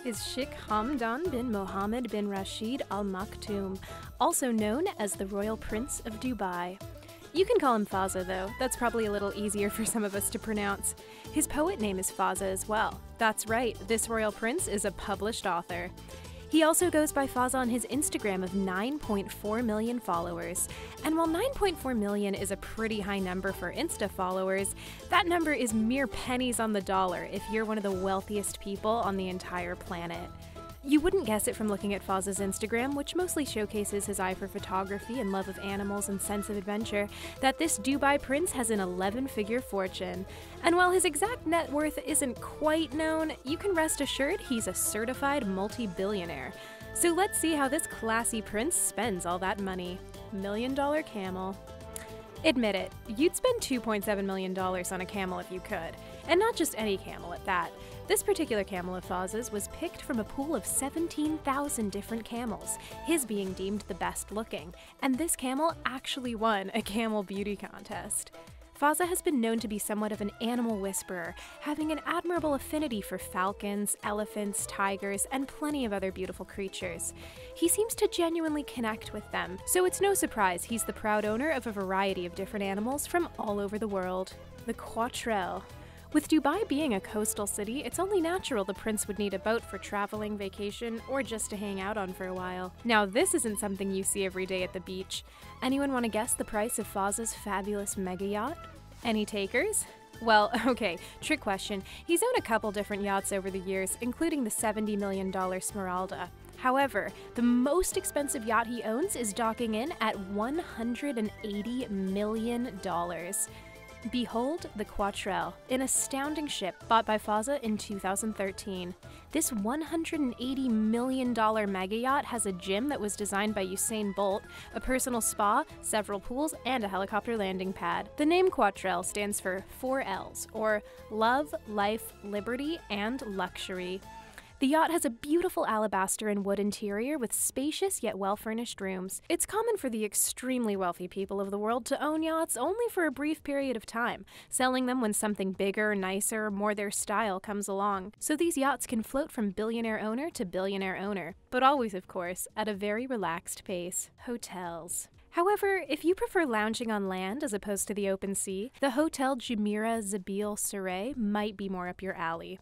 is Sheikh Hamdan bin Mohammed bin Rashid Al Maktoum, also known as the Royal Prince of Dubai. You can call him Fazza though, that's probably a little easier for some of us to pronounce. His poet name is Fazza as well. That's right, this royal prince is a published author. He also goes by Fazza on his Instagram of 9.4 million followers. And while 9.4 million is a pretty high number for Insta followers, that number is mere pennies on the dollar if you're one of the wealthiest people on the entire planet. You wouldn't guess it from looking at Fazza's Instagram, which mostly showcases his eye for photography and love of animals and sense of adventure, that this Dubai prince has an 11-figure fortune. And while his exact net worth isn't quite known, you can rest assured he's a certified multi-billionaire. So let's see how this classy prince spends all that money. $1 Million Camel. Admit it, you'd spend $2.7 million on a camel if you could. And not just any camel at that. This particular camel of Fazza's was picked from a pool of 17,000 different camels, his being deemed the best looking, and this camel actually won a camel beauty contest. Fazza has been known to be somewhat of an animal whisperer, having an admirable affinity for falcons, elephants, tigers, and plenty of other beautiful creatures. He seems to genuinely connect with them, so it's no surprise he's the proud owner of a variety of different animals from all over the world. The Quatro. With Dubai being a coastal city, it's only natural the prince would need a boat for traveling, vacation, or just to hang out on for a while. Now, this isn't something you see every day at the beach. Anyone want to guess the price of Fazza's fabulous mega yacht? Any takers? Well, okay, trick question. He's owned a couple different yachts over the years, including the $70 million Smeralda. However, the most expensive yacht he owns is docking in at $180 million. Behold the Quatro, an astounding ship bought by Fazza in 2013. This $180 million mega yacht has a gym that was designed by Usain Bolt, a personal spa, several pools, and a helicopter landing pad. The name Quatro stands for 4 L's, or Love, Life, Liberty, and Luxury. The yacht has a beautiful alabaster and wood interior with spacious yet well-furnished rooms. It's common for the extremely wealthy people of the world to own yachts only for a brief period of time, selling them when something bigger, nicer, more their style comes along. So these yachts can float from billionaire owner to billionaire owner, but always, of course, at a very relaxed pace. Hotels. However, if you prefer lounging on land as opposed to the open sea, the Hotel Jumeirah Zabil Surrey might be more up your alley.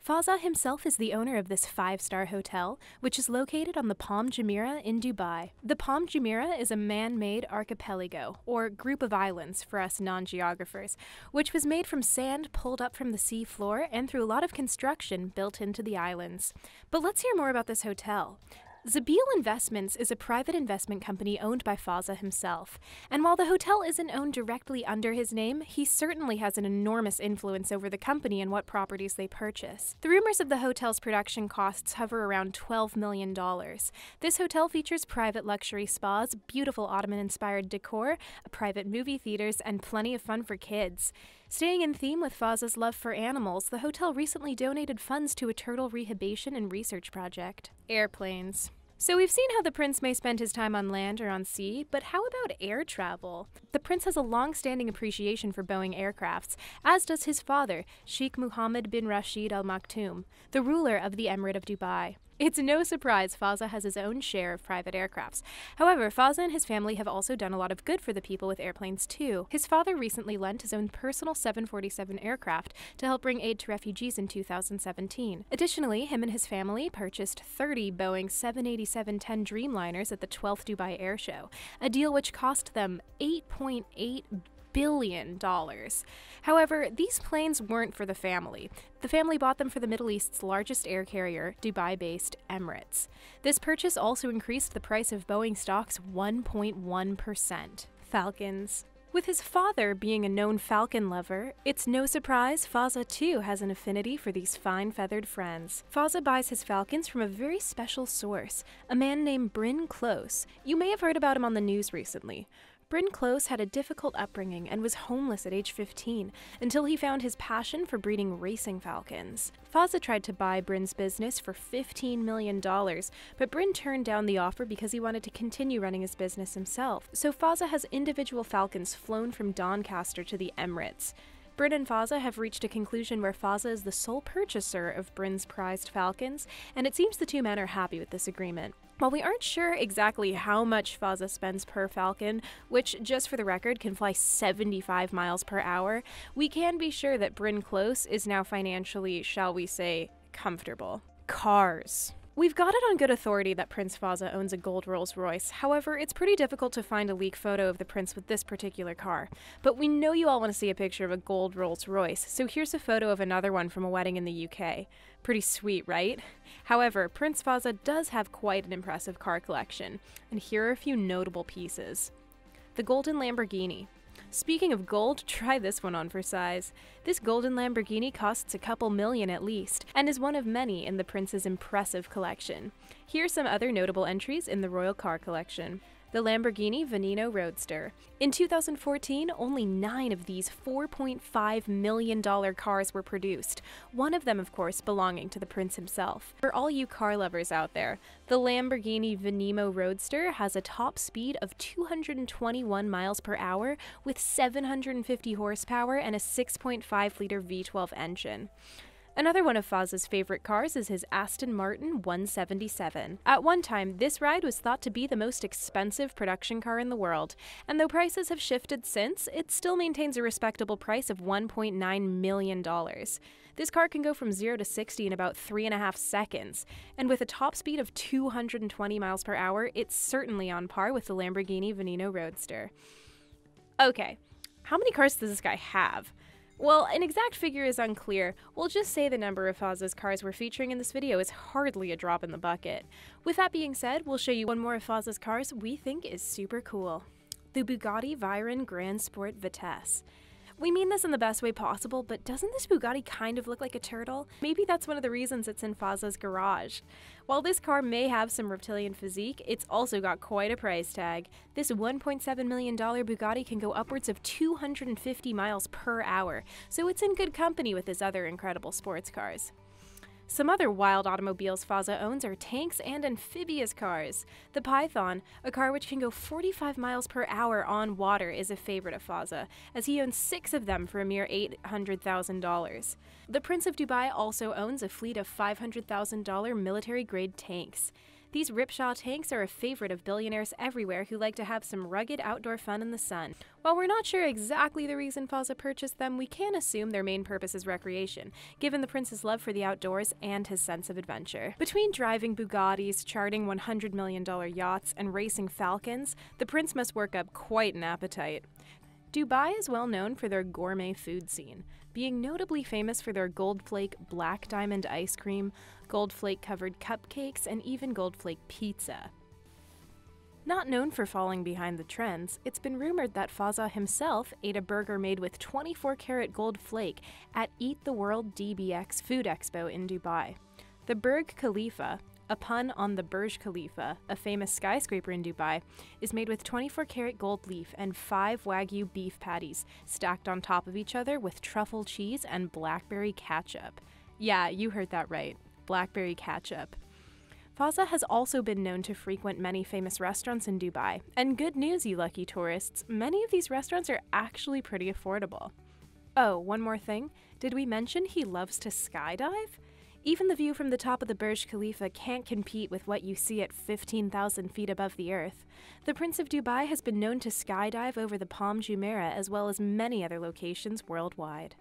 Fazza himself is the owner of this 5-star hotel, which is located on the Palm Jumeirah in Dubai. The Palm Jumeirah is a man-made archipelago, or group of islands for us non-geographers, which was made from sand pulled up from the sea floor and through a lot of construction built into the islands. But let's hear more about this hotel. Zabil Investments is a private investment company owned by Fazza himself, and while the hotel isn't owned directly under his name, he certainly has an enormous influence over the company and what properties they purchase. The rumors of the hotel's production costs hover around $12 million. This hotel features private luxury spas, beautiful Ottoman-inspired decor, private movie theaters, and plenty of fun for kids. Staying in theme with Fazza's love for animals, the hotel recently donated funds to a turtle rehabilitation and research project. Airplanes. So we've seen how the prince may spend his time on land or on sea, but how about air travel? The prince has a long-standing appreciation for Boeing aircrafts, as does his father, Sheikh Mohammed bin Rashid Al Maktoum, the ruler of the Emirate of Dubai. It's no surprise Fazza has his own share of private aircrafts. However, Fazza and his family have also done a lot of good for the people with airplanes too. His father recently lent his own personal 747 aircraft to help bring aid to refugees in 2017. Additionally, him and his family purchased 30 Boeing 787-10 Dreamliners at the 12th Dubai Air Show, a deal which cost them $8.8 billion. However, these planes weren't for the family. The family bought them for the Middle East's largest air carrier, Dubai-based Emirates. This purchase also increased the price of Boeing stocks 1.1%. Falcons. With his father being a known falcon lover, it's no surprise Fazza too has an affinity for these fine feathered friends. Fazza buys his falcons from a very special source, a man named Bryn Close. You may have heard about him on the news recently. Bryn Close had a difficult upbringing and was homeless at age 15 until he found his passion for breeding racing falcons. Fazza tried to buy Bryn's business for $15 million, but Bryn turned down the offer because he wanted to continue running his business himself. So Fazza has individual falcons flown from Doncaster to the Emirates. Bryn and Fazza have reached a conclusion where Fazza is the sole purchaser of Bryn's prized Falcons, and it seems the two men are happy with this agreement. While we aren't sure exactly how much Fazza spends per Falcon, which, just for the record, can fly 75 miles per hour, we can be sure that Bryn Close is now financially, shall we say, comfortable. Cars. We've got it on good authority that Prince Fazza owns a gold Rolls-Royce. However, it's pretty difficult to find a leak photo of the prince with this particular car. But we know you all want to see a picture of a gold Rolls-Royce, so here's a photo of another one from a wedding in the UK. Pretty sweet, right? However, Prince Fazza does have quite an impressive car collection, and here are a few notable pieces. The golden Lamborghini. Speaking of gold, try this one on for size. This golden Lamborghini costs a couple million at least, and is one of many in the prince's impressive collection. Here are some other notable entries in the royal car collection. The Lamborghini Veneno Roadster. In 2014, only 9 of these $4.5 million cars were produced, one of them, of course, belonging to the prince himself. For all you car lovers out there, the Lamborghini Veneno Roadster has a top speed of 221 miles per hour with 750 horsepower and a 6.5-liter V12 engine. Another one of Fazza's favorite cars is his Aston Martin 177. At one time, this ride was thought to be the most expensive production car in the world, and though prices have shifted since, it still maintains a respectable price of $1.9 million. This car can go from 0 to 60 in about 3.5 seconds, and with a top speed of 220 miles per hour, it's certainly on par with the Lamborghini Veneno Roadster. Okay, how many cars does this guy have? Well, an exact figure is unclear. We'll just say the number of Fazza's cars we're featuring in this video is hardly a drop in the bucket. With that being said, we'll show you one more of Fazza's cars we think is super cool. The Bugatti Veyron Grand Sport Vitesse. We mean this in the best way possible, but doesn't this Bugatti kind of look like a turtle? Maybe that's one of the reasons it's in Fazza's garage. While this car may have some reptilian physique, it's also got quite a price tag. This $1.7 million Bugatti can go upwards of 250 miles per hour, so it's in good company with his other incredible sports cars. Some other wild automobiles Fazza owns are tanks and amphibious cars. The Python, a car which can go 45 miles per hour on water, is a favorite of Fazza, as he owns 6 of them for a mere $800,000. The Prince of Dubai also owns a fleet of $500,000 military-grade tanks. These rickshaw tanks are a favorite of billionaires everywhere who like to have some rugged outdoor fun in the sun. While we're not sure exactly the reason Fazza purchased them, we can assume their main purpose is recreation, given the prince's love for the outdoors and his sense of adventure. Between driving Bugattis, charting $100 million yachts, and racing Falcons, the prince must work up quite an appetite. Dubai is well known for their gourmet food scene, being notably famous for their gold flake black diamond ice cream, gold flake covered cupcakes, and even gold flake pizza. Not known for falling behind the trends, it's been rumored that Fazza himself ate a burger made with 24-karat gold flake at Eat the World DBX Food Expo in Dubai. The Burj Khalifa, a pun on the Burj Khalifa, a famous skyscraper in Dubai, is made with 24-karat gold leaf and 5 Wagyu beef patties stacked on top of each other with truffle cheese and blackberry ketchup. Yeah, you heard that right, blackberry ketchup. Fazza has also been known to frequent many famous restaurants in Dubai, and good news, you lucky tourists, many of these restaurants are actually pretty affordable. Oh, one more thing, did we mention he loves to skydive? Even the view from the top of the Burj Khalifa can't compete with what you see at 15,000 feet above the earth. The Prince of Dubai has been known to skydive over the Palm Jumeirah as well as many other locations worldwide.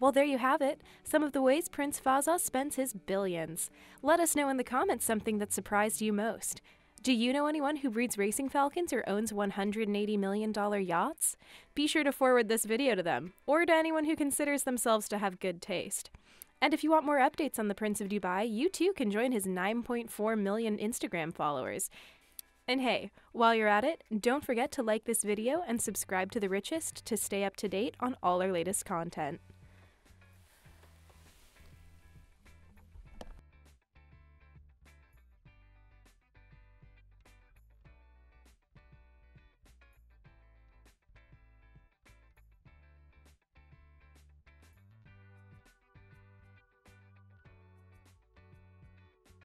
Well, there you have it, some of the ways Prince Fazza spends his billions. Let us know in the comments something that surprised you most. Do you know anyone who breeds racing falcons or owns $180 million yachts? Be sure to forward this video to them, or to anyone who considers themselves to have good taste. And if you want more updates on the Prince of Dubai, you too can join his 9.4 million Instagram followers. And hey, while you're at it, don't forget to like this video and subscribe to The Richest to stay up to date on all our latest content.